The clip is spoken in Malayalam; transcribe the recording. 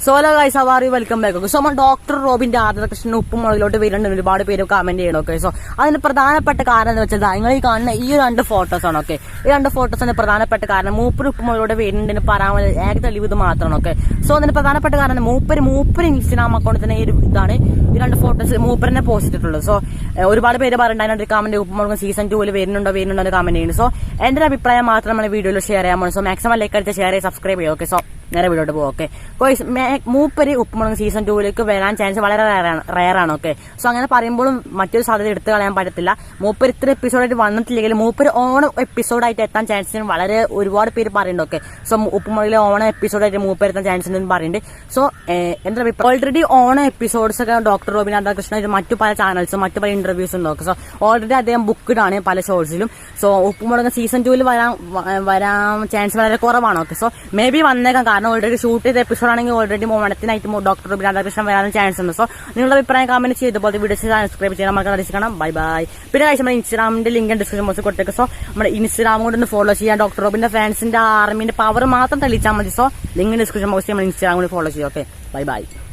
സോലോ ഗൈസ് ഹവാറി വെൽക്കം ബാക്ക്. സോ ഡോക്ടർ റോബിന്റെ ആദർശകൃഷ്ണൻ ഉപ്പുമുളകിലോട്ട് വരുന്നുണ്ട്. ഒരുപാട് പേര് കമന്റ് ചെയ്യണം. ഓക്കെ, സോ അതിന് പ്രധാനപ്പെട്ട കാരണം എന്ന് വെച്ചാൽ നിങ്ങൾ ഈ കാണുന്ന ഈ രണ്ട് ഫോട്ടോസ് ആണ്. ഓക്കെ, ഈ രണ്ട് ഫോട്ടോസിന് പ്രധാനപ്പെട്ട കാരണം മൂപ്പര് ഉപ്പുമുളകിലോട്ട് വരുന്നുണ്ടെന്ന് പറയാൻ ഏക തെളിവ് ഇത് മാത്രമാണ്. ഓക്കെ, സോ അതിന് പ്രധാനപ്പെട്ട കാരണം മൂപ്പര് ഇൻസ്റ്റാഗ്രാം അക്കൗണ്ടിൽ തന്നെ ഇതാണ് ഈ രണ്ട് ഫോട്ടോസ് മൂപ്പറിനെ പോസ്റ്റ് ചെയ്തിട്ടുള്ളത്. സോ ഒരുപാട് പേര് പറയുന്നുണ്ട് കമന്റ് ഉപ്പുമുളക് സീസൺ 2 വരുന്നുണ്ടോ എന്ന് കമന്റ് ചെയ്യുന്നത്. സോ എന്റെ അഭിപ്രായം മാത്രം നമ്മൾ വീഡിയോയിൽ ഷെയർ ചെയ്യാൻ പോകുന്നത്. സോ മാക്സിമം ലൈക്ക് അടിച്ച് ഷെയർ ചെയ്ത് സബ്സ്ക്രൈബ് ചെയ്യുക. ഓക്കെ, സോ നേരെ വീഡിയോട്ട് പോകും. ഓക്കെ, മൂപ്പര് ഉപ്പുമുളക് സീസൺ 2 വരാൻ ചാൻസ് വളരെ റയറാണ്. ഓക്കെ, സോ അങ്ങനെ പറയുമ്പോഴും മറ്റൊരു സാധ്യത എടുത്തു കളയാൻ പറ്റത്തില്ല. മൂപ്പര് ഇത്ര എപ്പിസോഡായിട്ട് വന്നിട്ടില്ലെങ്കിൽ മൂപ്പര് ഓണം എപ്പിസോഡായിട്ട് എത്താൻ ചാൻസ് വളരെ ഒരുപാട് പേര് പറയുന്നുണ്ട്. ഓക്കെ, സോ ഉപ്പുമുളകിലെ ഓണം എപ്പിസോഡായിട്ട് മൂപ്പര് എത്താൻ ചാൻസ് ഉണ്ടെന്ന് പറയുന്നുണ്ട്. സോ എന്താ ഓൾറെഡി ഓണം എപ്പിസോഡ്സ് ഒക്കെ ഡോക്ടർ റോബിൻ രാധാകൃഷ്ണൻ മറ്റു പല ചാനൽസും മറ്റു പല ഇന്റർവ്യൂസും നോക്കും. സോ ഓൾറെഡി അദ്ദേഹം ബുക്ക്ഡ് ആണ് പല ഷോർട്സിലും. സോ ഉപ്പുമുളക് സീസൺ 2 വരാൻ ചാൻസ് വളരെ കുറവാണ്. ഓക്കെ, സോ മേ ബി വന്നേക്കാം. കാരണം ഓൾറെഡി ഷൂട്ട് ചെയ്ത എപ്പിസോഡ് ആണെങ്കിൽ ഓൾറെഡി ഓണത്തിനായിട്ട് ഡോക്ടർ റോബിൻ രാധാകൃഷ്ണൻ വരാൻ ചാൻസ് ഉണ്ട്. സോ നിങ്ങളുടെ അഭിപ്രായം കമന്റ് ചെയ്തപ്പോൾ വീഡിയോസ് സബ്സ്ക്രൈബ് ചെയ്യാൻ നമുക്ക് അറിയിക്കണം. Bye bye. പിന്നെ കഴിച്ച് നമ്മുടെ ഇൻസ്റ്റാഗ്രാമിന്റെ ലിങ്ക് ഡിസ്ക്രിപ്ഷൻ ബോക്സിൽ കൊടുത്തേക്ക്. സോ നമ്മുടെ ഇൻസ്റ്റാഗ്രാം കൊണ്ട് ഒന്ന് ഫോളോ ചെയ്യാം. ഡോക്ടർ റോബിന്റെ ഫാൻസിന്റെ ആർമിന്റെ പവർ മാത്രം തെളിയിച്ചാൽ മതി. സോ ലിങ്ക് ഡിസ്ക്രിപ്ഷൻ ബോക്സിൽ നമ്മൾ ഇൻസ്റ്റാഗ്രാം കൊണ്ട് ഫോളോ ചെയ്യാം. Okay, bye bye.